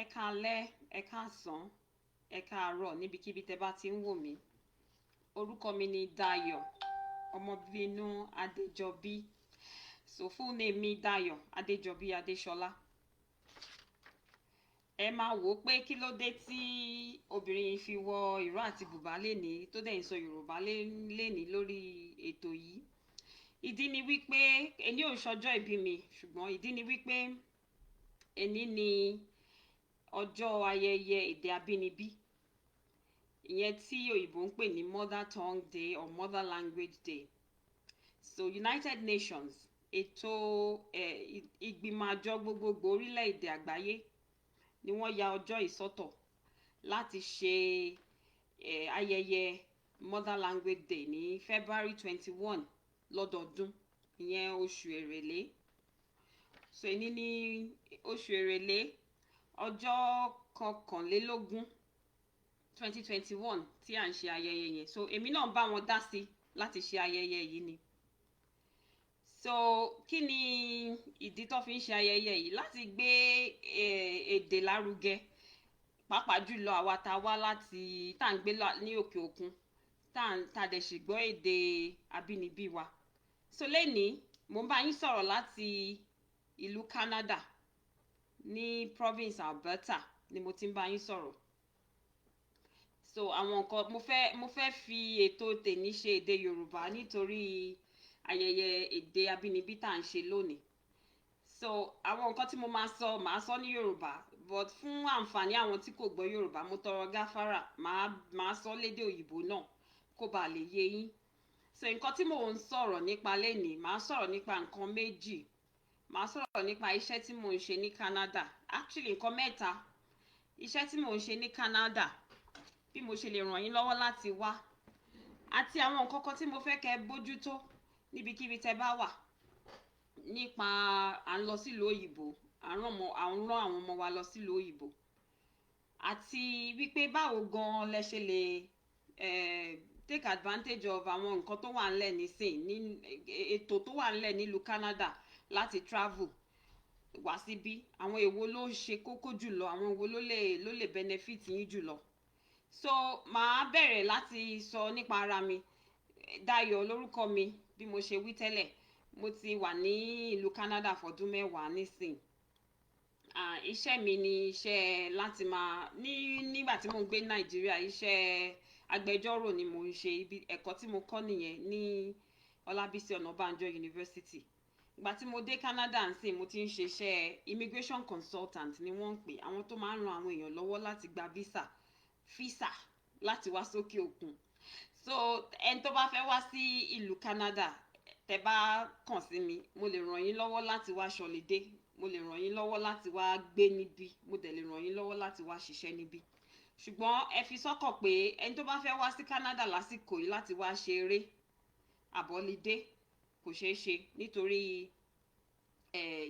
Ẹ káalẹ́, ẹ káàsán, ẹ káàárọ̀ níbikíbi tẹ́ bá ti ń wò mí. Orúkọ mi ni Dayo Adejobi. So full name mi Dayo Adejobi-Adesola. Ẹ máa wò pé kí ló dé tí obìnrin fi wọ ìró àti bùbá lénìí tó dẹ̀ ń sọ Yorùbá lénìí lórí ètò yìí. Ìdí ni wípé èní ò ṣọjọ́ ìbí mi, ṣùgbọ́n ìdí ni wípé èní ni ọjọ́ ayẹyẹ èdè abínibí, ìyẹn tí òyìnbó ń pè ní Mother Tongue Day or Mother Language Day. So United Nations, ètò ìgbìmọ̀ àjọ gbogbogbò orílẹ̀-èdè àgbáyé ni wọ́n ya ọjọ́ ìsọ́tọ̀ láti ṣe ayẹyẹ Mother Language Day ní February 21 lọ́dọọdún, ìyẹn oṣù Èrèlé. So èní ní oṣù Èrèlé, ọjọ́ kọkànlélógún 2021 tí à ń ṣe ayẹyẹ yẹn. So èmi náà bá wọn dá sí láti ṣe ayẹyẹ yìí ni. So kí ni ìdí tó fi ń ṣe ayẹyẹ yìí? Láti gbé èdè lárugẹ, pàápàá jùlọ àwa tá wá láti tá ń gbé ní òkè òkun, tá dẹ̀ sì gbọ́ èdè abínibí wa. So lénìí mo ń bá yín sọ̀rọ̀ láti ìlú Canada ní province Alberta ni mo ti ń bá yín sọ̀rọ̀. So àwọn nǹkan mo fẹ́ fi ètò tèmi ṣe èdè Yorùbá nítorí ayẹyẹ èdè abínibí tá ń ṣe lónìí. So àwọn nǹkan tí mo máa sọ ní Yorùbá, but fún àǹfààní àwọn tí kò gbọ́ Yorùbá, mo tọrọ gáfárà, máa sọ lédè òyìnbó náà kó bá lè yé yín. So nǹkan tí mò ń sọ̀rọ̀ nípa lénìí, màá sọ̀rọ̀ nípa nǹkan méjì. Màá sọ̀rọ̀ nípa iṣẹ́ tí mò ń ṣe ní Canada. Actually nǹkan mẹ́ta. Iṣẹ́ tí mò ń ṣe ní Canada, bí mo ṣe lè ràn yín lọ́wọ́ láti wá, àti àwọn nǹkan kan tí mo fẹ́ kẹ́ bójútó níbikíbi tẹ́ bá wà nípa à ń lọ sílùú òyìnbó, à ń rán àwọn ọmọ wa lọ sílùú òyìnbó, àti wípé báwo gan lẹ ṣe lè take advantage of àwọn nǹkan tó wà ńlẹ̀ nísìn, ní ètò tó wà ńlẹ̀ nílùú Canada láti travel wá síbí. Àwọn èwo ló ṣe kókó jùlọ, àwọn èwo ló lè benefit yín jùlọ. So màá bẹ̀rẹ̀ láti sọ nípa ara mi. Dayo lórúkọ mi, bí mo ṣe wí tẹ́lẹ̀. Mo ti wà ní ìlú Canada fọdún 10 nísìn. Iṣẹ́ mi ni iṣẹ́ láti nígbà tí mo ń gbé Nàìjíríà, iṣẹ́ agbẹjọ́rò ni mo ń ṣe. Ẹ̀kọ́ tí mo kọ́ nìyẹn ní Ọlábísí Ọ̀nàbànjọ University. Ìgbà tí mo dé Canada nsìn, mo ti ń ṣe iṣẹ́ immigration consultant ni wọ́n ń pè, àwọn tó máa ń ran àwọn èèyàn lọ́wọ́ láti gba visa láti wá sókè òkun. So ẹni tó bá fẹ́ wá sí ìlú Canada, tẹ́ bá kàn sí mi, mo lè ràn yín lọ́wọ́ láti wá ṣọlidé, mo lè ràn yín lọ́wọ́ láti wá gbé níbí, mo dẹ̀ lè ràn yín lọ́wọ́ láti wá ṣiṣẹ́ níbí. Ṣùgbọ́n ẹ fi sọ́kàn pé ẹni tó bá fẹ́ wá sí Canada lásìkò yìí láti wá ṣe eré àbọ̀lidé kò ṣeé ṣe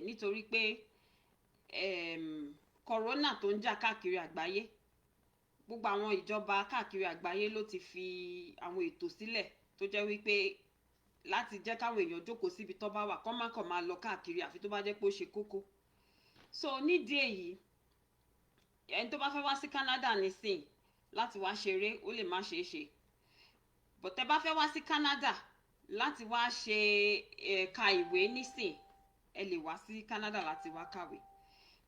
nítorí pé corona tó ń jà káàkiri àgbáyé, gbogbo àwọn ìjọba káàkiri àgbáyé ló ti fi àwọn ètò sílẹ̀ tó jẹ́ wípé láti jẹ́ káwọn èèyàn jókòó síbi tó bá wà, kọ́ má kàn máa lọ káàkiri àfi tó bá jẹ́ pé ó ṣe kókó. So nídìí èyí, ẹni tó bá fẹ́ wá sí Canada nísìn láti wá ṣeré, ó lè má ṣeé ṣe. But tẹ́ bá fẹ́ wá sí Canada láti wá ṣe ẹ̀ka ìwé nísìn, ẹ lè wá sí Canada láti wá kàwé.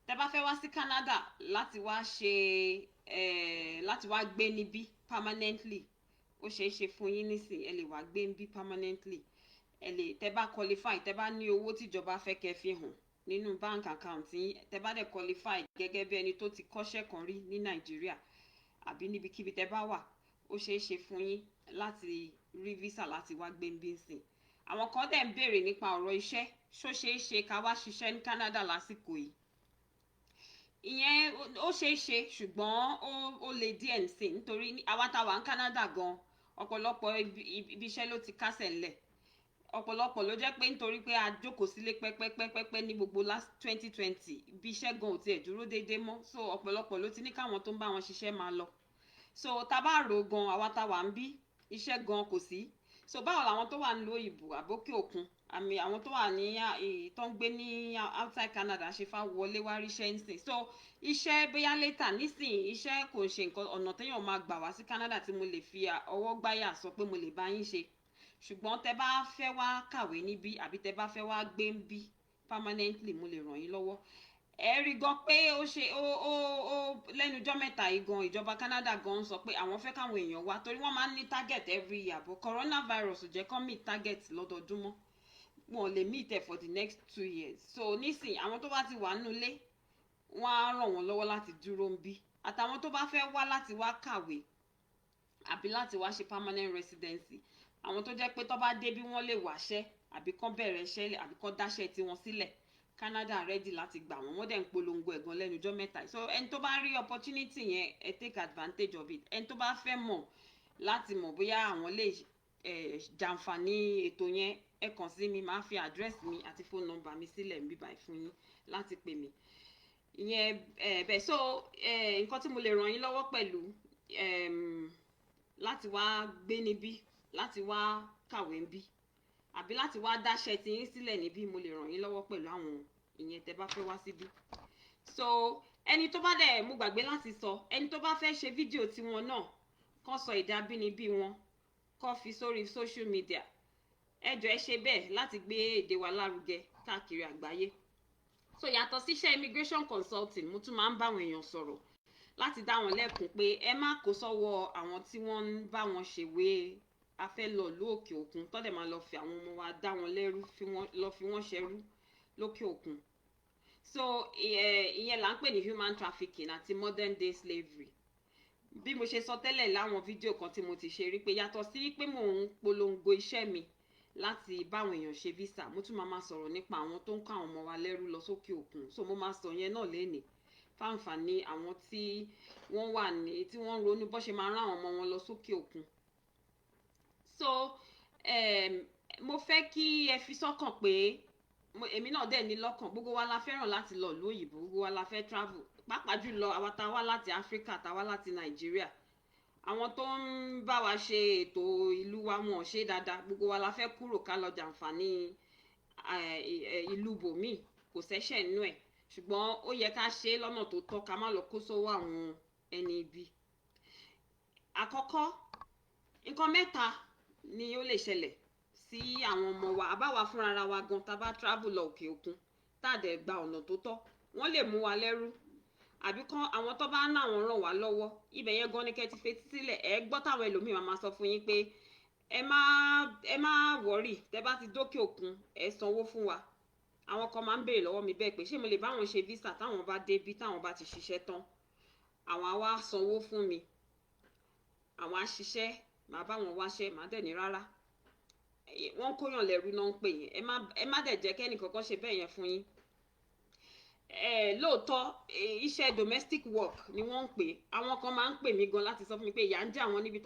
Tẹ́ bá fẹ́ wá sí Canada láti wá gbé níbí permanently, ó ṣeé ṣe fún yín nísìn, ẹ lè wá gbé níbí permanently. Tẹ́ bá qualify, tẹ́ bá ní owó tíjọba fẹ́ kẹ́ fi hàn nínú bank account yín, tẹ́ bá dẹ̀ qualify gẹ́gẹ́ bí ẹni tó ti kọ́ṣẹ́ kan rí ní Nàìjíríà àbí níbikíbi tẹ́ bá wà, ó ṣeé ṣe fún yín láti rí visa láti wá gbé níbí nsìn. Àwọn kan dẹ̀ ń béèrè nípa ọ̀rọ̀ iṣẹ́, ṣó ṣeé ṣe ká wá ṣiṣẹ́ ní Canada lásìkò yìí? Ìyẹn ó ṣeé ṣe, ṣùgbọ́n ó le díẹ̀ nsìn, nítorí àwa tá wà ní Canada gan, ọ̀pọ̀lọpọ̀ ibi iṣẹ́ ló ti kásẹ̀ ńlẹ̀. Ọ̀pọ̀lọpọ̀ ló jẹ́ pé nítorí pé a jókòó sílé pẹ́pẹ́pẹ́pẹ́ ní gbogbo last 2020, ibi iṣẹ́ gan ò tiẹ̀ dúró déédéé mọ́. So ọ̀pọ̀lọpọ̀ ló ti ní káwọn tó ń bá wọn ṣiṣẹ́ máa lọ. So tá bá rò gan, àwa tá wà ń bí, iṣẹ́ gan kò sí. So báwo làwọn tó wà nílùú òyìnbó àbókè òkun àmì àwọn tó wà ní tó ń gbé ní outside Canada ṣe fà wọlé wá ríṣẹ́ ńsìn. So iṣẹ́ bóyá later nísìn iṣẹ́ kò ṣe nǹkan ọ̀nà téèyàn máa gbà wá sí Canada tí mo lè fi ọwọ́ gbáyà sọ pé mo lè bá yín ṣe. Ṣùgbọ́n tẹ bá fẹ́ wá kàwé níbí àbí tẹ bá fẹ́ wá gbé ń bí permanently mo lè ràn yín lọ́wọ́. Ẹ rí gan pé ó lẹ́nu ọjọ́ mẹ́ta yìí gan ìjọba Canada gan sọ pé àwọn fẹ́ káwọn èèyàn wá torí wọ́n máa ń ní target every year but coronavirus ò jẹ́ kán meet target lọ́dọọdún mọ́. Wọn lè meet ẹ̀ for the next 2 years. So nísìn àwọn tó bá ti wà nínú ilé wọ́n á ràn wọ́n lọ́wọ́ láti dúró ń bí. Àtàwọn tó bá fẹ́ wá láti wá kàwé àbí láti wá ṣe permanent residency. Àwọn tó jẹ́ pé tó bá dé bí wọ́n lè wáṣẹ́ àbí kán bẹ̀rẹ̀ iṣẹ́ àbí kán dáṣẹ́ tiwọn sílẹ̀. Canada ready láti gbà wọ́n. Wọ́n dẹ̀ ń polongo ẹ̀gan lẹ́nu ọjọ́ mẹ́ta. So ẹni tó bá rí opportunity yẹn ẹ take advantage of it. Ẹni tó bá fẹ́ mọ̀ láti mọ̀ bóyá àwọn lè jàǹfààní ètò yẹn ẹ kàn sí mi, máa fi address mi àti phone number mi sílẹ̀ ń bí báyìí fún yín láti pè mí. Ìyẹn bẹ́ẹ̀ so nǹkan tí mo lè ràn yín lọ́wọ́ pẹ̀lú láti wá gbé níbí, láti wá kàwé níbí àbí láti wá dáṣẹ́ tí yín sílẹ̀ níbí mo lè ràn yín lọ́wọ́ pẹ̀lú àwọn ìyẹn tẹ́ bá fẹ́ wá síbí. So ẹni tó bá dẹ̀ mo gbàgbé láti sọ ẹni tó bá fẹ́ ṣe fídíò tiwọn náà kàn sọ èdè abínibí wọn kàn fi sórí social media. Ẹ jọ̀ọ́ ẹ ṣe bẹ́ẹ̀ láti gbé èdè wa lárugẹ káàkiri àgbáyé. So yàtọ̀ síṣẹ́ immigration consulting mo tún máa ń bá àwọn èèyàn sọ̀rọ̀ láti dá wọn lẹ́kùn pé ẹ má kó sọ́wọ́ àwọn tí wọ́n ń bá wọn ṣèwé a fẹ́ lọ ìlú òkè òkun tó dẹ̀ máa lọ fi àwọn ọmọ wa dá wọn lẹ́rú lọ fi wọ́n ṣẹrú lókè òkun. So ìyẹn là ń pè ní human trafficking àti modern day slavery. Bí mo ṣe sọ tẹ́lẹ̀ láwọn fídíò kan tí mo ti ṣe rí pé yàtọ̀ sí pé mò ń polongo iṣẹ́ mi láti báwọn èèyàn ṣe visa mo tún máa sọ̀rọ̀ nípa àwọn tó ń kó àwọn ọmọ wa lẹ́rú lọ sókè òkun. So mo máa sọ yẹn náà lénìí fáǹfààní àwọn tí wọ́n wà ní tí wọ́n ronú bó ṣe máa rán àwọn ọmọ wọn lọ sókè òkun. So mo fẹ́ kí ẹ fi sọ́kàn pé èmi náà dẹ̀ ní lọ́kàn gbogbo wa la fẹ́ràn láti lọ ìlú òyìnbó gbogbo wa la fẹ́ travel pàápàá jùlọ àwa tá wá láti Africa tá wá láti Nàìjíríà. Àwọn tó ń bá wa ṣe ètò ìlú wa wọn ò ṣe dáadáa gbogbo wa la fẹ́ kúrò ká lọ jàǹfààní ìlú bòmíì kò ṣẹ̀ṣẹ̀ nínú ẹ̀ ṣùgbọ́n ó yẹ ká ṣe lọ́nà tó tọ́ ká má lọ kó sọ́wọ́ àwọn ẹni ibi. Àkọ́kọ́ nǹkan mẹ́ta ni ó lè ṣẹlẹ̀ sí àwọn ọmọ wa àbáwa fúnra wa gan tá bá travel lọ òkè òkun tá dẹ̀ gba ọ̀nà tó tọ́ wọ́n lè mú wa lẹ́rú àbí kan àwọn tó bá ná àwọn ràn wá lọ́wọ́ ibẹ̀ yẹn gan ni kẹ́ ti fetí sílẹ̀ ẹ gbọ́ táwọn ẹlòmíì máa sọ fún yín pé ẹ má wọ́rì tẹ́ bá ti dókè òkun ẹ sanwó fún wa. Àwọn kan máa ń béèrè lọ́wọ́ mi bẹ́ẹ̀ pé ṣé mo lè bá wọn ṣe visa táwọn bá dé bí táwọn bá ti ṣiṣẹ́ tán àwọn á wá sanwó fún mi àwọn á ṣiṣẹ́ màá bá wọn wáṣẹ́ màá dẹ̀ ní rárá wọ́n kóyàn lẹ́rú náà ń pè yẹn ẹ má dẹ̀ jẹ́ kẹ́ni kankan ṣe bẹ́ẹ̀ yẹn fún yín. Lóòótọ́ iṣẹ́ domestic work ni wọ́n ń pè àwọn kan máa ń pè mí gan láti sọ fún mi pé ìyà ń jẹ àwọn níbi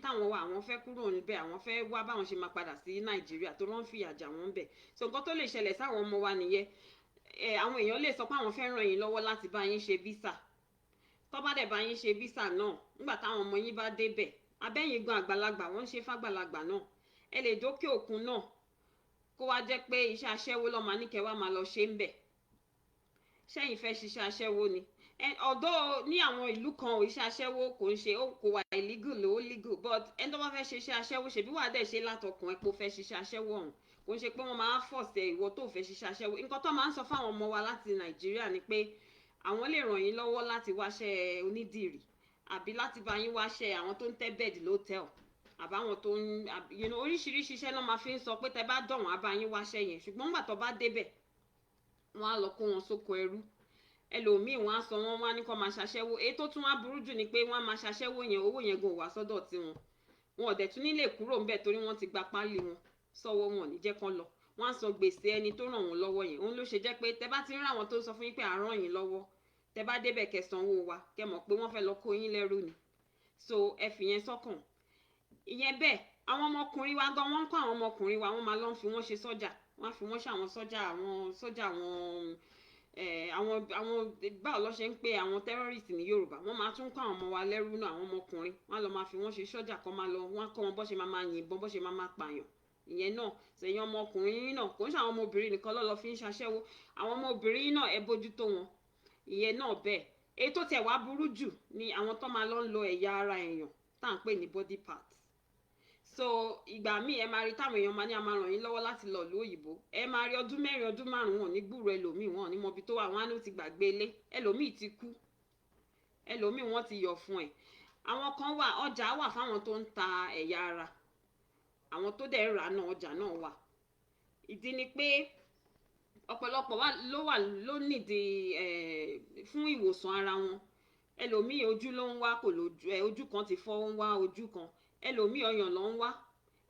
táwọn wà àwọn fẹ́ kúrò níbẹ̀ àwọn fẹ́ wá báwọn ṣe máa padà sí Nàìjíríà tó rán fìyà jà wọ́n bẹ̀. So nǹkan tó lè ṣẹlẹ̀ sáwọn ọmọ wa nìyẹn àwọn èèyàn lè sọ pé àwọn fẹ́ ràn yín lọ́wọ́ láti bá yín ṣe visa tó bá dẹ̀ bá yín ṣe visa náà nígbà táwọn ọmọ yín bá débẹ̀ abẹ́yìn gan àgbàlagbà wọ́n ń ṣe fàgbàlagbà náà ẹ lè dókè òkun náà kó wá jẹ́ pé iṣẹ́ aṣẹ́wó lọ́ọ́ máa ní kẹ́ wá máa lọ ṣe ń bẹ̀ ṣẹ́yìn fẹ́ ṣiṣẹ́ aṣẹ́wó ni ọ̀dọ́ ní àwọn ìlú kan iṣẹ́ aṣẹ́wó kò ń ṣe kò wà illegal ó legal but ẹni tó bá fẹ́ ṣe iṣẹ́ aṣẹ́wó ṣèbí wà dẹ̀ ṣe látọkùn ẹ̀ pé ó fẹ́ ṣiṣẹ́ aṣẹ́wó ọ̀hún kò ń ṣe pé wọ́n máa fọ̀sẹ̀ ìwọ tó fẹ́ ṣiṣẹ́ aṣẹ́wó. Nǹkan tó máa ń sọ fáwọn ọmọ wa láti Nàìjíríà ni pé àwọn lè ràn yín lọ́wọ́ láti wáṣẹ́ onídìrí àbí láti bá yín wáṣẹ́ àwọn tó ń tẹ́ bẹ́ẹ̀dì lótẹ́ẹ̀lì àbáwọn tó ń oríṣiríṣi iṣẹ́ náà máa fi ń sọ pé tẹ́ bá dọ̀wọ́n á bá yín wáṣẹ́ yẹn ṣùgbọ́n nígbà tó bá débẹ̀ wọ́n á lọ kó wọn sóko ẹrú ẹlòmíì wọ́n á sọ wọ́n á ní kó máa ṣaṣẹ́wó èyí tó tún wá burú jù ni pé wọ́n á máa ṣaṣẹ́wó yẹn owó yẹn gan wá sọ́dọ̀ tiwọn wọn ò dẹ̀ tún nílé kúrò ńbẹ̀ torí wọ́n ti gba páálí wọn sọ́wọ́ wọn ní jẹ́ kán lọ wọ́n á sọ gbèsè ẹni tó ràn wọ́n lọ́wọ́ yẹn òun ló ṣe jẹ́ pé tẹ́ bá ti ń rà wọ́n tó sọ fún yín pé à ń ràn yín lọ́wọ́ tẹ́ bá débẹ̀ kẹ́ sanwó wa kẹ́ mọ̀ pé wọ́n fẹ́ lọ kó yín lẹ́rú ni so ẹ fi yẹn sọ́kàn. Ìyẹn bẹ́ẹ̀ àwọn ọmọkùnrin wa gan wọ́n ń kọ́ àwọn ọmọkùnrin wa wọ́n máa lọ fi wọ́n ṣe sọ́jà wọ́n á fi wọ́n ṣe àwọn sọ́jà àwọn báwo ló ṣe ń pè àwọn terrorist ní Yorùbá wọ́n máa tún kọ́ àwọn ọmọ wa lẹ́rú náà àwọn ọmọkùnrin wọ́n á lọ máa fi wọ́n ṣe sọ́jà kan máa lọ wọ́n á kọ́ wọn bó ṣe máa yìnbọn bó ṣe máa pààyàn ìyẹn náà sẹ́yìn ọmọkùnrin náà kò ń ṣe àwọn ọmọbìnrin nìkan lọ́lọ́ fi ń ṣaṣẹ́wó, àwọn ọmọbìnrin náà ẹ bójútó wọn, ìyẹn náà bẹ́ẹ̀. èyí tó tẹ̀ wá burú jù ni àwọn tó máa lọ ń lo ẹ̀yà ara èèyàn tá à ń pè ní body parts. So ìgbà míì ẹ máa rí táwọn èèyàn máa ní a máa ràn yín lọ́wọ́ láti lọ ìlú òyìnbó, ẹ máa rí ọdún mẹ́rin ọdún márùn-ún wọn ní gbúrò ẹlòmíì, wọn ní mọbi tó wà, wọn á ní ó ti gbàgbé ilé, ẹlòmíì ti kú, ẹlòmíì wọn ti yọ̀ fún ẹ̀. àwọn kan wà, ọjà wà fáwọn tó ń ta ẹ̀yà ara, àwọn tó dẹ̀ ń rà náà ọjà náà wà. ìdí ni pé ọ̀pọ̀lọpọ̀ ló nídìí fún ìwòsàn ara wọn. ẹlòmíì ojú ló ń wá, kò lójú, ojú kan ti fọ́, ń wá ojú kan. ẹlòmíì ọyàn ló ń wá,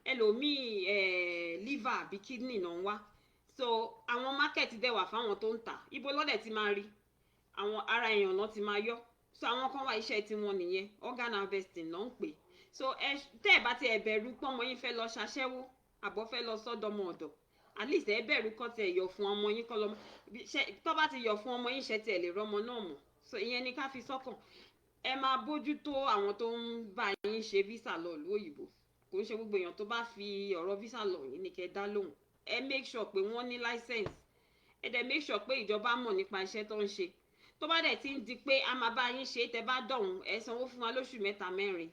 ẹlòmíì liver àbí kidney ló ń wá. So àwọn market dẹ̀ wà fáwọn tó ń tà, ibo lọ́dẹ̀ ti máa rí, àwọn ara èèyàn náà ti máa yọ. So àwọn kan wà, iṣẹ́ tiwọn nìyẹn, organ harvesting ló ń pè. So tẹ́ ẹ̀ bá ti bẹ̀rù pọ́nmọ yín fẹ́ lọ ṣaṣẹ́wó àbọ̀ fẹ́ lọ sọ́dọ̀mọ ọ̀dọ̀, at least ẹ bẹ̀rù kọ́ tẹ̀ yọ̀ fún ọmọ yín kọ́ lọ́mọ, tó bá ti yọ̀ fún ọmọ yín ṣe tẹ̀ lè rọ́mọ náà mọ̀. So ìyẹn ni ká fi sọ́kàn. ẹ máa bójútó àwọn tó ń bá yín ṣe visa lọ ìlú òyìnbó, kò ń ṣe gbogbo èèyàn tó bá fi ọ̀rọ̀ visa lọ yín ni kẹ́ dá lóhùn. ẹ make sure pé wọ́n ní license, ẹ dẹ̀ make sure pé ìjọba mọ̀ nípa iṣẹ́ tó ń ṣe. tó bá dẹ̀ ti ń di pé a máa bá yín ṣe, tẹ́ bá dọ̀hún ẹ sanwó fún wa lóṣù mẹ́ta mẹ́rin,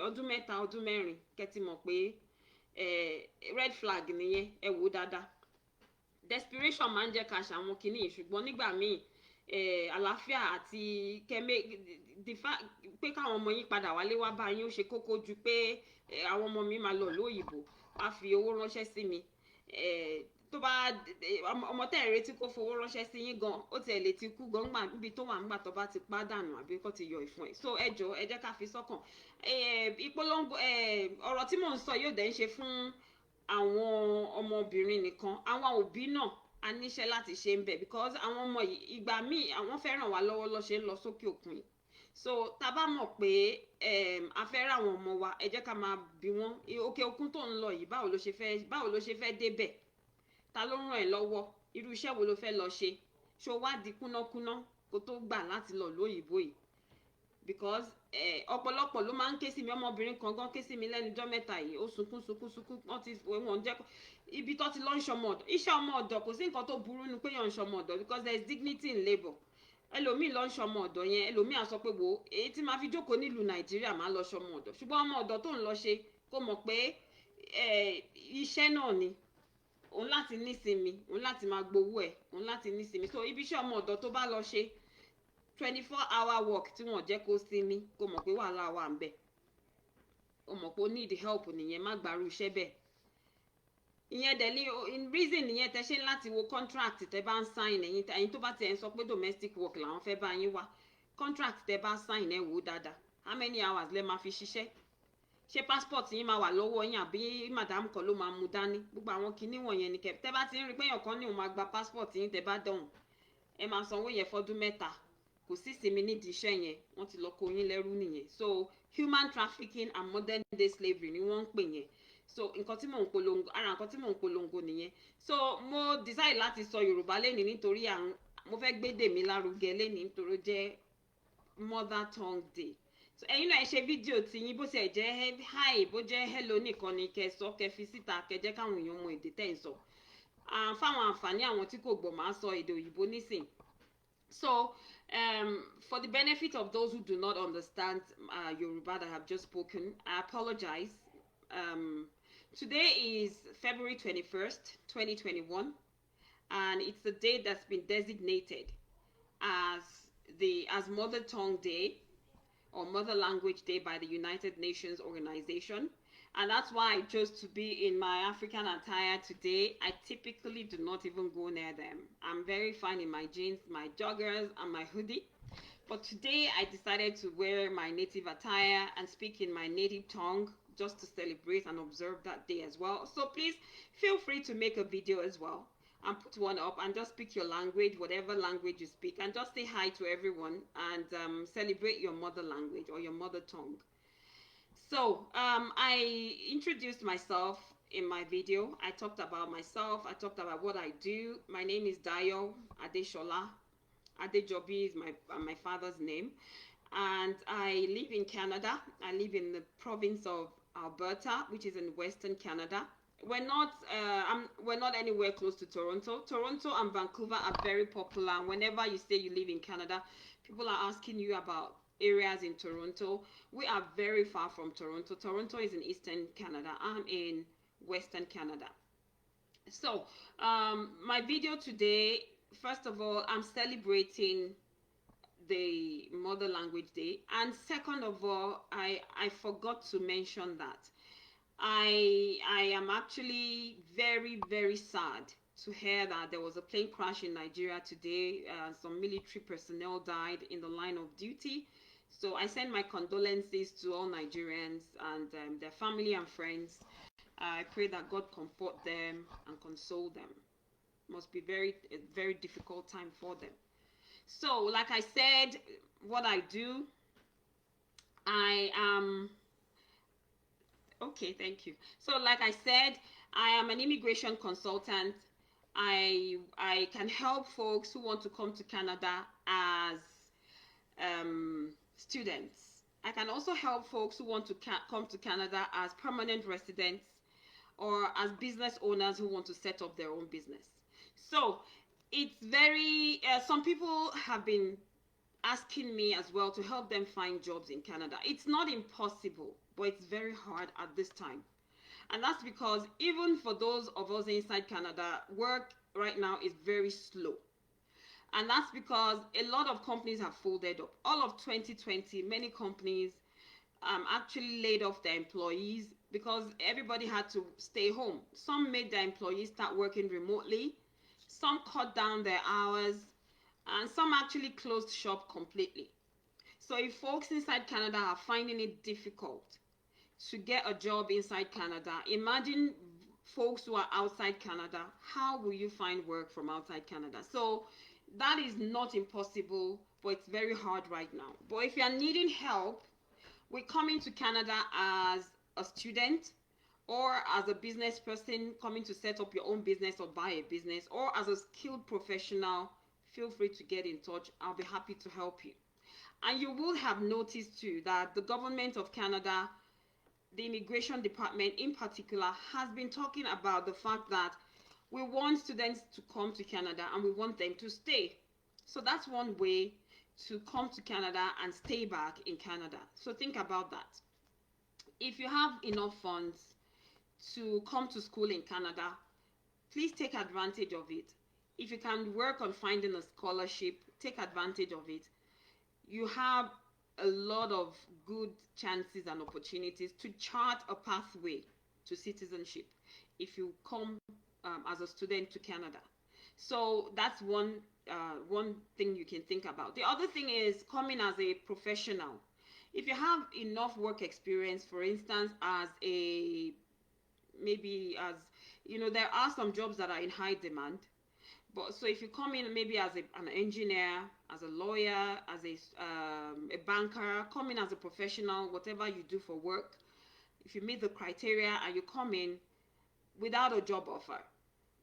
ọdún mẹ́ta ọdún mẹ́rin, kẹ́ ti mọ̀ pé red flag nìyẹn, ẹ wò dáadáa. desperation máa ń jẹ́ ká ṣàwọn kinní, ṣùgbọ́n nígbà míì àlàáfíà àti pé káwọn ọmọ yín padà wálé wá bá yín ó ṣe kókó ju pé àwọn ọmọ mi máa lọ lóyìnbó wá fi owó ránṣẹ́ sí mi. tó bá ọmọ tẹ́ ẹ̀ retí kó fowó ránṣẹ́ sí yín gan, ó tiẹ̀ lè ti kú gan níbi tó wà ńgbà tó bá ti pa dànù àbí kó ti yọ ìfun ẹ̀. so ẹ jọ̀ọ́ ẹ jẹ́ ká fi sọ́kàn. ìpolongo ọ̀rọ̀ tí mò ń sọ yóò dẹ̀ ń ṣe fún àwọn ọmọbìnrin nìkan, àwọn òbí náà a níṣẹ́ láti ṣe ń bẹ̀, because àwọn ọmọ yìí ìgbà míì àwọn fẹ́ ràn wá lọ́wọ́ lọ́ ṣe ń lọ sókè òkun yìí. so tá bá mọ̀ pé a fẹ́ ra àwọn ọmọ wa, ẹ jẹ́ ká máa bi wọ́n, òkè òkun tó ń lọ yìí báwo ló ṣe fẹ́ débẹ̀, ta ló ràn ẹ́ lọ́wọ́, irú iṣẹ́ wo ló fẹ́ lọ ṣe, ṣó wá di kúnákúná kó tó gbà láti lọ lóyìnbó yìí. because ọ̀pọ̀lọpọ̀ ló máa ń ké sí mi, ọmọbìnrin kan gan ké sí mi lẹ́nujọ́ mẹ́ta yìí, ó sunkún wọ́n jẹ́ ibi tó ti lọ ń ṣọmọ ọ̀dọ̀. iṣẹ́ ọmọ ọ̀dọ̀ kò sí nǹkan tó burú nu pé yàn ń ṣọmọ ọ̀dọ̀, because there is dignity in labour. ẹlòmíì lọ ń ṣọmọ ọ̀dọ̀ yẹn, ẹlòmíì á sọ pé wo èyí tí máa fi jókòó nílùú Nàìjíríà máa lọ ṣọmọ ọ̀dọ̀, ṣùgbọ́n ọmọ ọ̀dọ̀ tó ń lọ ṣe kó mọ̀ pé iṣẹ́ náà ni, òun láti nísinmi, òun láti máa gbowó ẹ̀, òun láti nísinmi. so ibi iṣẹ́ ọmọ ọ̀dọ̀ tó bá lọ ṣe 24-hour work tí wọ́n jẹ́ kó sinmi, kó mọ̀ pé wàhálà wà ń bẹ̀, ó mọ̀ pé ó need help nìyẹn, má gbàrú iṣẹ́ bẹ́ẹ̀. ìyẹn dẹ̀ ní reason nìyẹn tẹ́ ṣe láti wo contract tẹ́ bá ń sign. ẹ̀yin tó bá tiẹ̀ ń sọ pé domestic work làwọn fẹ́ bá yín wá, contract tẹ́ bá sign ẹ wò dáadáa, how many hours lẹ máa fi ṣiṣẹ́, ṣé passport yín máa wà lọ́wọ́ yín àbí madam kan ló máa mú dání. gbogbo àwọn kinní wọ̀nyẹn ni tẹ́ bá ti ń rí pé èèyàn kan ní òun máa gba passport yín, tẹ́ bá dọ̀hún ẹ máa sanwó yẹn fọ́dún mẹ́ta, kò sí ìsinmi nídìí iṣẹ́ yẹn, wọ́n ti lọ kó yín lẹ́rú nìyẹn. so human trafficking and modern day slavery ni wọ́n ń pè yẹn. so nǹkan tí mò ń polongo, ara nǹkan tí mò ń polongo nìyẹn. so mo decide láti sọ Yorùbá lénìí nítorí mo fẹ́ gbédè mi lárugẹ lénìí nítorí ó jẹ́ mother tongue day. so ẹ̀yin náà ẹ ṣe fídíò tí yín, bó tiẹ̀ jẹ́ hi bó jẹ́ hello nìkan ni kẹ́ sọ, kẹ́ fi síta, kẹ́ jẹ́ káwọn èèyàn mọ èdè tẹ́ ń sọ, fáwọn àǹfààní àwọn tí kò gbọ́ máa sọ èdè òyìnbó nísìn. So for the benefit of those who do not understand Yoruba that I have just spoken, I apologize. Today is February 21st, 2021, and it's a day that's been designated as Mother Tongue Day or Mother Language Day by the United Nations organization. And that's why I chose to be in my African attire today. I typically do not even go near them. I'm very fine in my jeans, my joggers, and my hoodie. But today I decided to wear my native attire and speak in my native tongue just to celebrate and observe that day as well. So please feel free to make a video as well and put one up and just speak your language, whatever language you speak, and just say hi to everyone and celebrate your mother language or your mother tongue. So I introduced myself in my video. I talked about myself. I talked about what I do. My name is Dayo Adejobi-Adesola. Adejobi is my father's name. And I live in Canada. I live in the province of Alberta, which is in Western Canada. we're not anywhere close to Toronto. Toronto and Vancouver are very popular. Whenever you say you live in Canada, people are asking you about areas in Toronto. We are very far from Toronto. Toronto is in Eastern Canada. I'm in Western Canada. So, my video today, first of all, I'm celebrating the Mother Language Day, and second of all, I forgot to mention that I am actually very sad to hear that there was a plane crash in Nigeria today. Some military personnel died in the line of duty. So I send my condolences to all Nigerians and their family and friends. I pray that God comfort them and console them. Must be a very difficult time for them. So, like I said, what I do, I am okay. Thank you. So, like I said, I am an immigration consultant. I can help folks who want to come to Canada as students. I can also help folks who want to come to Canada as permanent residents or as business owners who want to set up their own business. So it's very, some people have been asking me as well to help them find jobs in Canada. It's not impossible, but it's very hard at this time. And that's because even for those of us inside Canada, work right now is very slow. And that's because a lot of companies have folded up. All of 2020, many companies actually laid off their employees because everybody had to stay home. Some made their employees start working remotely. Some cut down their hours. And some actually closed shop completely. So if folks inside Canada are finding it difficult to get a job inside Canada, imagine folks who are outside Canada. How will you find work from outside Canada? So that is not impossible, but it's very hard right now. But if you are needing help with coming to Canada as a student or as a business person coming to set up your own business or buy a business, or as a skilled professional, feel free to get in touch. I'll be happy to help you. And you will have noticed too that the government of Canada, the immigration department in particular, has been talking about the fact that we want students to come to Canada and we want them to stay. So that's one way to come to Canada and stay back in Canada. So think about that. If you have enough funds to come to school in Canada, please take advantage of it. If you can work on finding a scholarship, take advantage of it. You have a lot of good chances and opportunities to chart a pathway to citizenship if you come as a student to Canada. So that's one thing you can think about. The other thing is coming as a professional. If you have enough work experience, for instance, there are some jobs that are in high demand. But so if you come in maybe as an engineer, as a lawyer, as a banker, come in as a professional, whatever you do for work, if you meet the criteria and you come in without a job offer,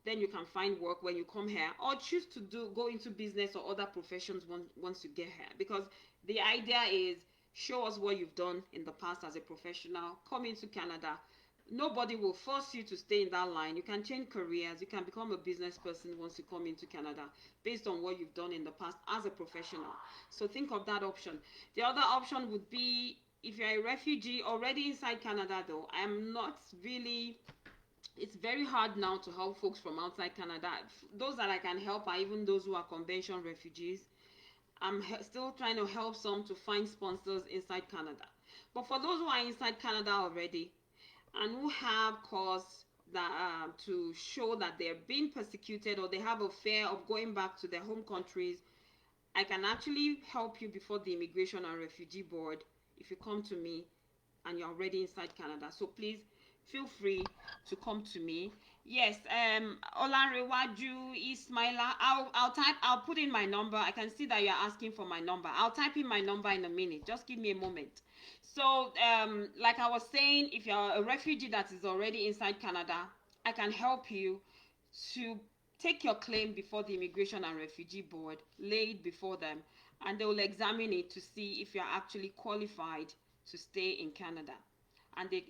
then you can find work when you come here, or choose to go into business or other professions once you get here. Because the idea is, show us what you've done in the past as a professional, come into Canada. Nobody will force you to stay in that line. You can change careers. You can become a business person once you come into Canada based on what you've done in the past as a professional. So think of that option. The other option would be if you're a refugee already inside Canada, though. It's very hard now to help folks from outside Canada. Those that I can help are even those who are convention refugees. I'm still trying to help some to find sponsors inside Canada. But for those who are inside Canada already, and who have cause that to show that they're being persecuted or they have a fear of going back to their home countries, I can actually help you before the Immigration and Refugee Board if you come to me and you're already inside Canada. So please feel free to come to me. Yes, Olanrewaju Ismaila, I'll put in my number. I can see that you're asking for my number. I'll type in my number in a minute. Just give me a moment. So, like I was saying, if you're a refugee that is already inside Canada, I can help you to take your claim before the Immigration and Refugee Board, lay it before them, and they will examine it to see if you're actually qualified to stay in Canada. and they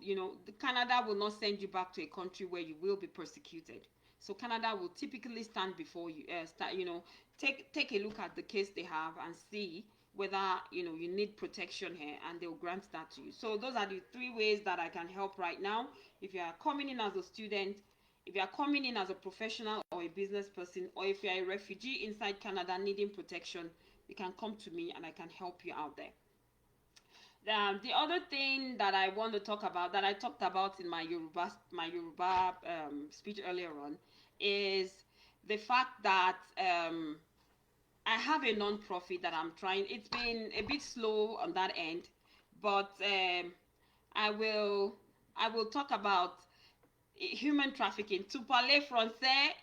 you know, Canada will not send you back to a country where you will be persecuted. So Canada will typically stand before you, you know, take a look at the case they have and see whether, you know, you need protection here, and they'll grant that to you. So those are the three ways that I can help right now. If you are coming in as a student, if you are coming in as a professional or a business person, or if you are a refugee inside Canada needing protection, you can come to me and I can help you out there. The other thing that I want to talk about, that I talked about in my Yoruba speech earlier on, is the fact that I have a non-profit that I'm trying. It's been a bit slow on that end, but I will talk about human trafficking. To parler français,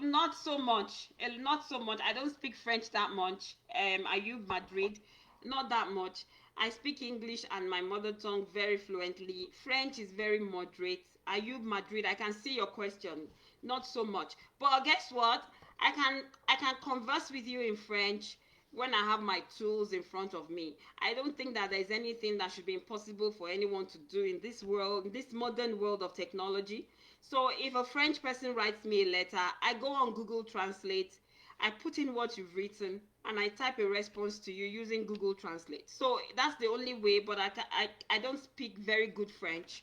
not so much. Not so much. I don't speak French that much. Ayub Madrid, not that much. I speak English and my mother tongue very fluently. French is very moderate. Ayub Madrid, I can see your question. Not so much. But guess what? I can converse with you in French when I have my tools in front of me. I don't think that there's anything that should be impossible for anyone to do in this world, in this modern world of technology. So if a French person writes me a letter, I go on Google Translate, I put in what you've written, and I type a response to you using Google Translate. So that's the only way, but I don't speak very good French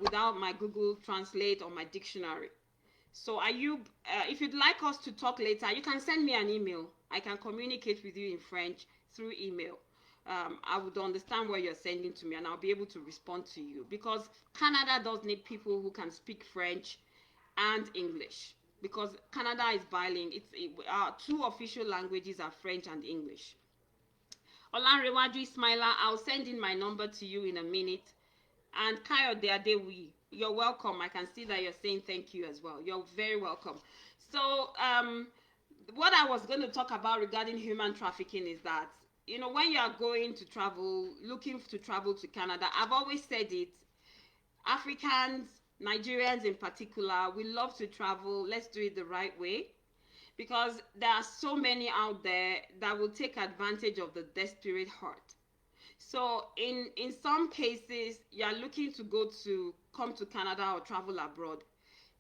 without my Google Translate or my dictionary. So Ayub, if you'd like us to talk later, you can send me an email. I can communicate with you in French through email. I would understand what you're sending to me, and I'll be able to respond to you, because Canada does need people who can speak French and English, because Canada is bilingual. Our two official languages are French and English. Olanrewaju Ismaila, I'll send in my number to you in a minute. And Kayode Adewi, you're welcome. I can see that you're saying thank you as well. You're very welcome. So what I was going to talk about regarding human trafficking is that, you know, when you are going to travel, looking to travel to Canada, I've always said it, Africans, Nigerians in particular, we love to travel. Let's do it the right way, because there are so many out there that will take advantage of the desperate heart. So in some cases, you're looking to come to Canada or travel abroad.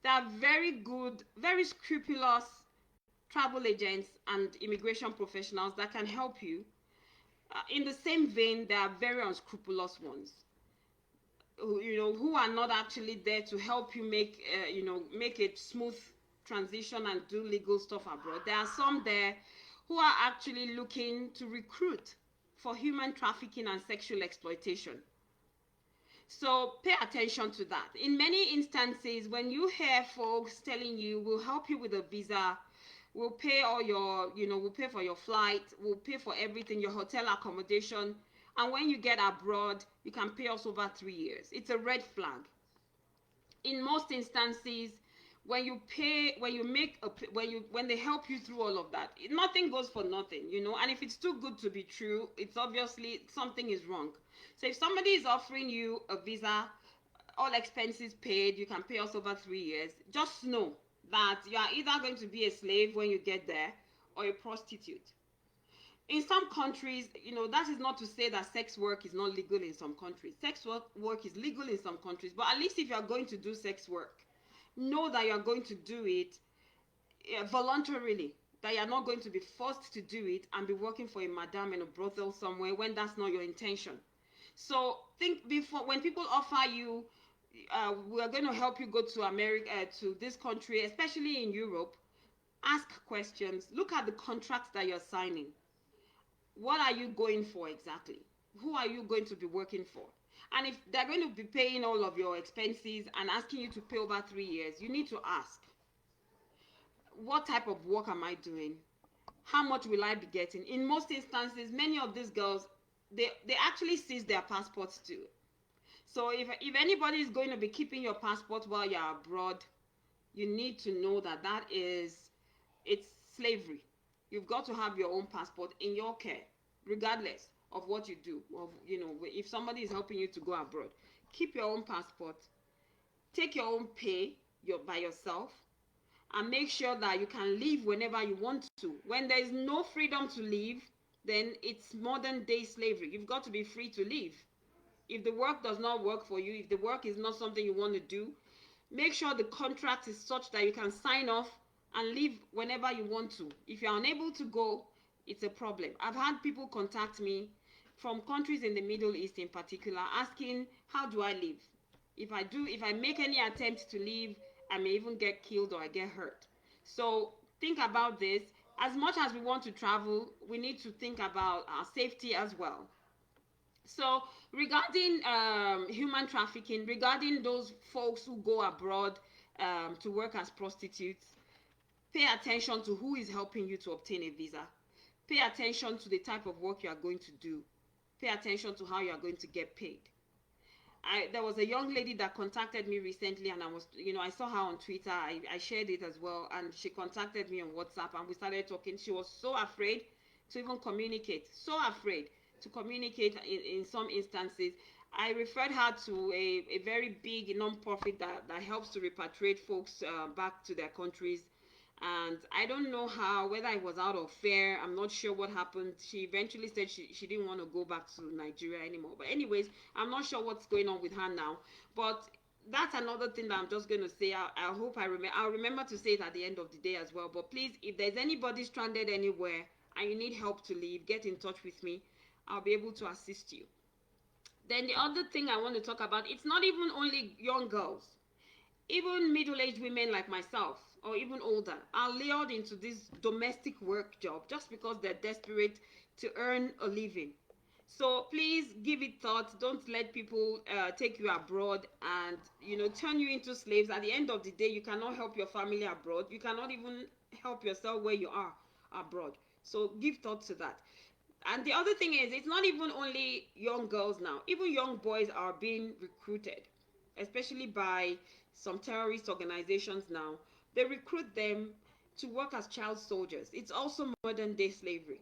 There are very good, very scrupulous travel agents and immigration professionals that can help you. In the same vein, there are very unscrupulous ones, who are not actually there to help you make a smooth transition and do legal stuff abroad. There are some there who are actually looking to recruit for human trafficking and sexual exploitation. So pay attention to that. In many instances, when you hear folks telling you, we'll help you with a visa, we'll pay all your, we'll pay for your flight, we'll pay for everything, your hotel accommodation, and when you get abroad, you can pay us over 3 years. It's a red flag. In most instances, when they help you through all of that, nothing goes for nothing, and if it's too good to be true, it's obviously something is wrong. So if somebody is offering you a visa, all expenses paid, you can pay us over 3 years, just know that you are either going to be a slave when you get there or a prostitute. In some countries, that is not to say that sex work is not legal in some countries. Sex work is legal in some countries, but at least if you are going to do sex work, know that you are going to do it voluntarily, that you are not going to be forced to do it and be working for a madam in a brothel somewhere when that's not your intention. So think before, when people offer you, we are going to help you go to America, to this country, especially in Europe, ask questions. Look at the contracts that you're signing. What are you going for exactly? Who are you going to be working for? And if they're going to be paying all of your expenses and asking you to pay over 3 years, you need to ask, what type of work am I doing? How much will I be getting? In most instances, many of these girls, they actually seize their passports too. So if anybody is going to be keeping your passport while you're abroad, you need to know that it's slavery. You've got to have your own passport in your care, regardless of what you do. If somebody is helping you to go abroad, keep your own passport, take your own pay by yourself, and make sure that you can leave whenever you want to. When there is no freedom to leave, then it's modern day slavery. You've got to be free to leave. If the work does not work for you, if the work is not something you want to do, make sure the contract is such that you can sign off and leave whenever you want to. If you're unable to go, it's a problem. I've had people contact me from countries in the Middle East in particular, asking, how do I leave? If I make any attempt to leave, I may even get killed or I get hurt. So think about this. As much as we want to travel, we need to think about our safety as well. So regarding human trafficking, regarding those folks who go abroad to work as prostitutes, pay attention to who is helping you to obtain a visa. Pay attention to the type of work you are going to do. Pay attention to how you are going to get paid. There was a young lady that contacted me recently, and I saw her on Twitter. I shared it as well, and she contacted me on WhatsApp, and we started talking. She was so afraid to even communicate, so afraid to communicate in some instances. I referred her to a very big non-profit that helps to repatriate folks back to their countries. And I don't know whether it was out of fear. I'm not sure what happened. She eventually said she didn't want to go back to Nigeria anymore. But anyways, I'm not sure what's going on with her now. But that's another thing that I'm just going to say. I hope I'll remember to say it at the end of the day as well. But please, if there's anybody stranded anywhere and you need help to leave, get in touch with me. I'll be able to assist you. Then the other thing I want to talk about, it's not even only young girls. Even middle-aged women like myself, or even older, are lured into this domestic work job just because they're desperate to earn a living. So please give it thought. Don't let people take you abroad and turn you into slaves. At the end of the day, you cannot help your family abroad. You cannot even help yourself where you are abroad. So give thought to that. And the other thing is, it's not even only young girls now. Even young boys are being recruited, especially by some terrorist organizations now. They recruit them to work as child soldiers. It's also modern day slavery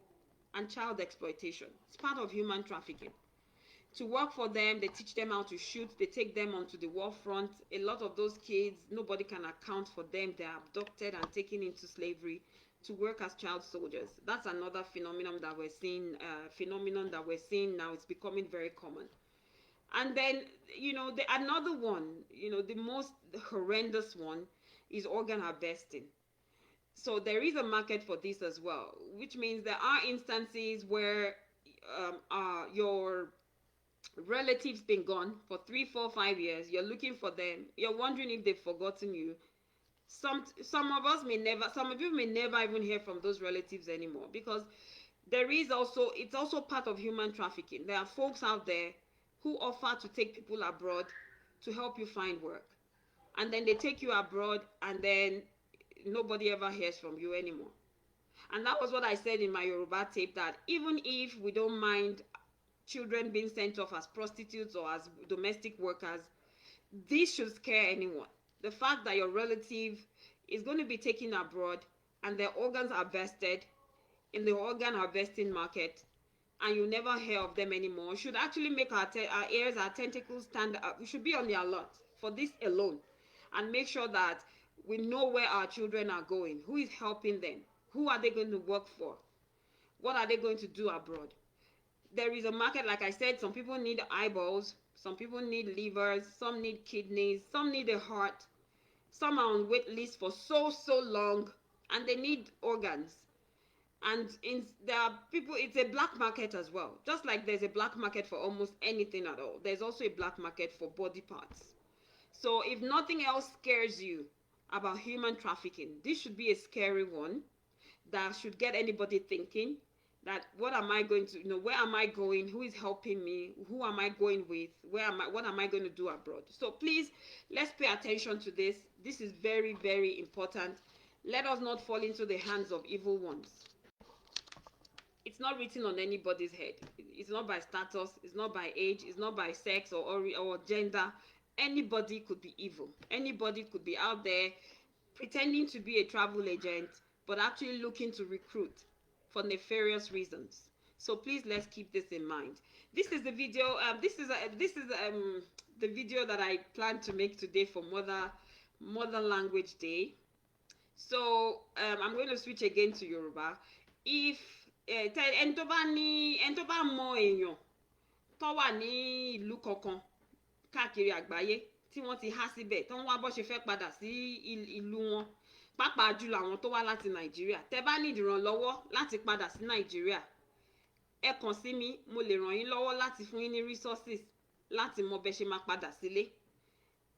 and child exploitation. It's part of human trafficking. To work for them, they teach them how to shoot. They take them onto the war front. A lot of those kids, nobody can account for them. They're abducted and taken into slavery to work as child soldiers. That's another phenomenon that we're seeing. Now. It's becoming very common. And then, another one, the most horrendous one is organ harvesting. So there is a market for this as well, which means there are instances where your relatives been gone for 3, 4, 5 years. You're looking for them. You're wondering if they've forgotten you. Some of you may never even hear from those relatives anymore, because it's also part of human trafficking. There are folks out there who offer to take people abroad to help you find work. And then they take you abroad, and then nobody ever hears from you anymore. And that was what I said in my Yoruba tape, that even if we don't mind children being sent off as prostitutes or as domestic workers, this should scare anyone. The fact that your relative is going to be taken abroad and their organs are vested in the organ harvesting market, and you never hear of them anymore, should actually make our ears, our tentacles stand up. We should be on the alert for this alone, and make sure that we know where our children are going, who is helping them, who are they going to work for, what are they going to do abroad. There is a market, like I said. Some people need eyeballs, some people need livers, some need kidneys, some need a heart, some are on wait list for so long, and they need organs. And there are people, it's a black market as well. Just like there's a black market for almost anything at all, there's also a black market for body parts. So if nothing else scares you about human trafficking, this should be a scary one that should get anybody thinking that, what am I going to, where am I going? Who is helping me? Who am I going with? What am I going to do abroad? So please, let's pay attention to this. This is very, very important. Let us not fall into the hands of evil ones. It's not written on anybody's head. It's not by status. It's not by age. It's not by sex or gender. Anybody could be evil. Anybody could be out there pretending to be a travel agent, but actually looking to recruit for nefarious reasons. So please, let's keep this in mind. This is the video. This is the video that I plan to make today for Mother Language Day. So I'm going to switch again to Yoruba. If tó wà ní ìlú kankan káàkiri àgbáyé tí wọ́n ti há síbẹ̀ tó ń wá bó ṣe fẹ́ padà sí ìlú wọn, pàápàá jùlọ àwọn tó wá láti Nàìjíríà. Tẹ́ bá ní ìrànlọ́wọ́ láti padà sí Nàìjíríà, ẹ kàn sí mi, mo lè ràn yín lọ́wọ́ láti fún yín ní resources láti mọ bẹ́ ṣe máa padà sílé.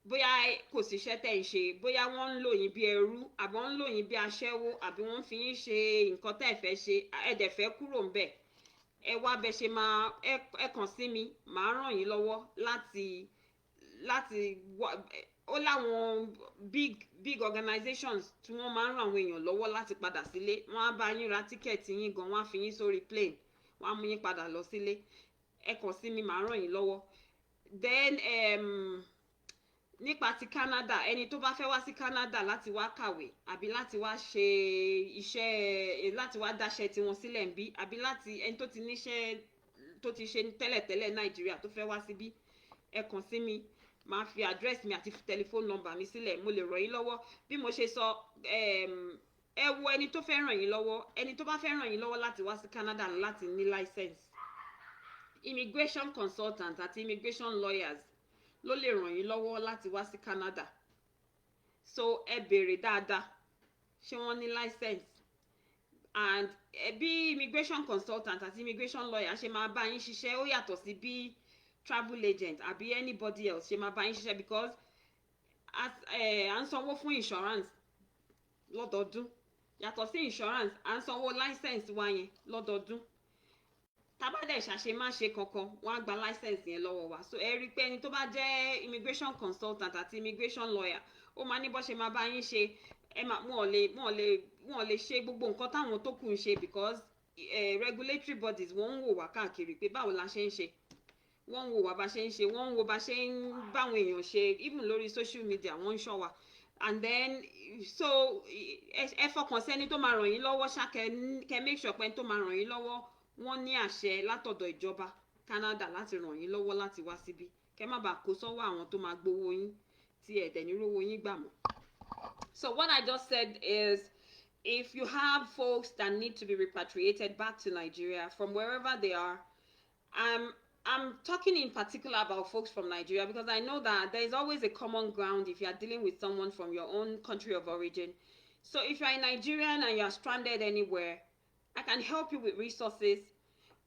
Bóyá kò sí iṣẹ́ tẹ́ ń ṣe, bóyá wọ́n ń lò yín bí ẹrú, àbí wọ́n ń lò yín bí aṣẹ́wó, àbí wọ́n fi yín ṣe nǹkan tẹ́ ẹ fẹ́ ṣe, ẹ dẹ̀ fẹ́ kúrò ńbẹ̀. Ẹ wá bẹ́ ṣe máa, ẹ kàn sí mi, màá ràn yín lọ́wọ́ láti ó láwọn big organizations tí wọ́n máa ń ràn àwọn èèyàn lọ́wọ́ láti padà sílé. Wọ́n á bá yín ra tíkẹ́ẹ̀tì yín gan, wọ́n á fi yín sórí plane, wọ́n á mú yín padà lọ sílé. Ẹ kàn sí mi, màá ràn yín lọ́wọ́. Then nípa ti Canada, ẹni tó bá fẹ́ wá sí Canada láti wá kàwé, àbí láti wá ṣe iṣẹ́, láti wá dáṣẹ́ tiwọn sílẹ̀ ń bí, àbí láti ẹni tó ti níṣẹ́ tó ti ṣe tẹ́lẹ̀tẹ́lẹ̀ Nàìjíríà tó fẹ́ wá síbí, ẹ kàn sí mi, màá fi address mi àti telephone number mi sílẹ̀, mo lè ràn yín lọ́wọ́. Bí mo ṣe sọ, ẹ wo ẹni tó fẹ́ ràn yín lọ́wọ́. Ẹni tó bá fẹ́ ràn yín lọ́wọ́ láti wá sí Canada láti ní license. Immigration consultant àti immigration lawyers ló lè ràn yín lọ́wọ́ láti wá sí Canada. So ẹ béèrè dáadáa, ṣé wọ́n ní license? And bí immigration consultant àti immigration lawyer ṣe máa bá yín ṣiṣẹ́ ó yàtọ̀ sí bí travel agent àbí anybody else ṣe máa bá yín ṣiṣẹ́, because à ń sanwó fún insurance lọ́dọọdún. Yàtọ̀ sí insurance, à ń sanwó license wa yẹn lọ́dọọdún. Tábàdẹ̀ ṣàṣemáṣe kankan, wọ́n á gba license yẹn lọ́wọ́ wa. So ẹ rí pé ẹni tó bá jẹ́ immigration consultant àti immigration lawyer, ó máa ní bó ṣe máa bá yín ṣe. Wọ́n lè ṣe gbogbo nǹkan táwọn tó kù ń ṣe, because regulatory bodies wọ́n ń wò wá káàkiri pé báwo la ṣe ń ṣe. Wọ́n ń wò wá bá ṣe ń ṣe, wọ́n ń wò bá ṣe ń báwọn èèyàn ṣe, even lórí social media wọ́n ń ṣọ́ wa. And then so ẹ fọkàn sí ẹni tó máa ràn yín lọ́wọ́ ṣá, kẹ́ make sure pé ẹni tó máa ràn yín lọ́wọ́ wọ́n ní àṣẹ látọ̀dọ̀ ìjọba Canada láti ràn yín lọ́wọ́ láti wá síbí. Kẹ́ má bàa kó sọ́wọ́ àwọn tó máa gbowó yín tí ẹ dẹ̀ ní rówó yín gbà mọ́. So what I just said is, if you have folks that need to be repatriated back to Nigeria from wherever they are, I'm talking in particular about folks from Nigeria, because I know that there is always a common ground if you are dealing with someone from your own country of origin. So if you are a Nigerian and you are stranded anywhere, I can help you with resources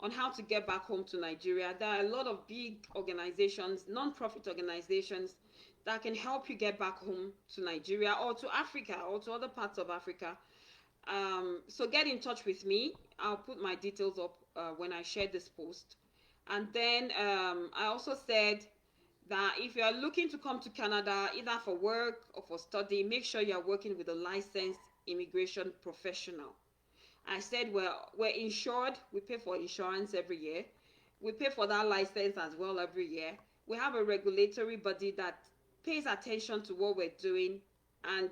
on how to get back home to Nigeria. There are a lot of big organizations, non-profit organizations, that can help you get back home to Nigeria or to Africa or to other parts of Africa. So get in touch with me. I'll put my details up when I share this post. And then I also said that if you are looking to come to Canada, either for work or for study, make sure you are working with a licensed immigration professional. I said we're insured. We pay for insurance every year. We pay for that license as well every year. We have a regulatory body that pays attention to what we're doing, and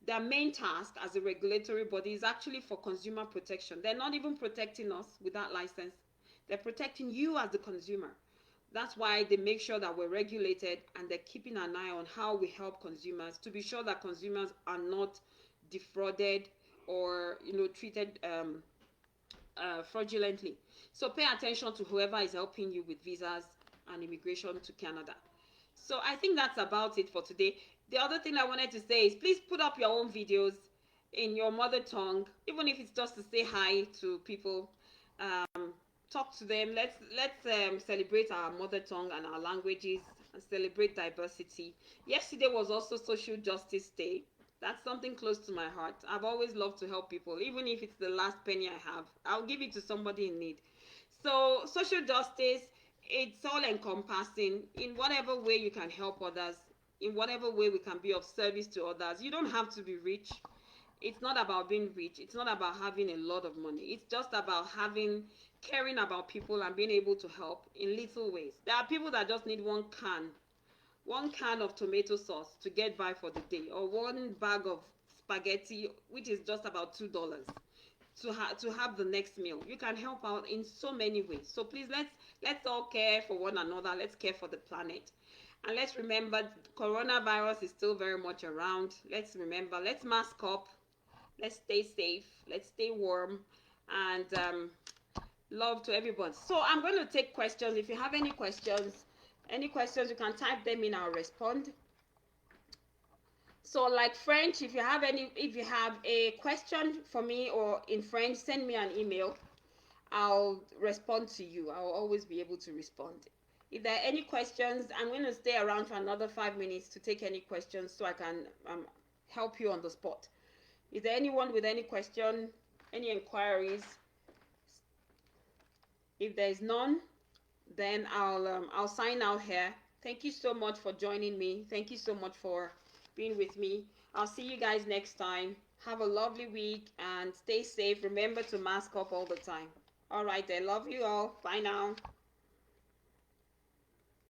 their main task as a regulatory body is actually for consumer protection. They're not even protecting us with that license. They're protecting you as the consumer. That's why they make sure that we're regulated, and they're keeping an eye on how we help consumers, to be sure that consumers are not defrauded or treated fraudulently. So pay attention to whoever is helping you with visas and immigration to Canada. So I think that's about it for today. The other thing I wanted to say is, please put up your own videos in your mother tongue, even if it's just to say hi to people. Talk to them. Let's celebrate our mother tongue and our languages, and celebrate diversity. Yesterday was also Social Justice Day. That's something close to my heart. I've always loved to help people, even if it's the last penny I have. I'll give it to somebody in need. So social justice, it's all encompassing. In whatever way you can help others, in whatever way we can be of service to others. You don't have to be rich. It's not about being rich. It's not about having a lot of money. It's just about caring about people and being able to help in little ways. There are people that just need one can of tomato sauce to get by for the day, or one bag of spaghetti, which is just about $2, to have the next meal. You can help out in so many ways. So please, let's all care for one another. Let's care for the planet. And let's remember, coronavirus is still very much around. Let's mask up. Let's stay safe. Let's stay warm. And Love to everybody. So I'm going to take questions. If you have any questions, you can type them in. I'll respond. So like French, if you have a question for me or in French, send me an email. I'll respond to you. I'll always be able to respond. If there are any questions, I'm going to stay around for another 5 minutes to take any questions so I can help you on the spot. Is there anyone with any question, any inquiries? If there is none, then I'll sign out here. Thank you so much for joining me. Thank you so much for being with me. I'll see you guys next time. Have a lovely week and stay safe. Remember to mask up all the time. All right, I love you all. Bye now.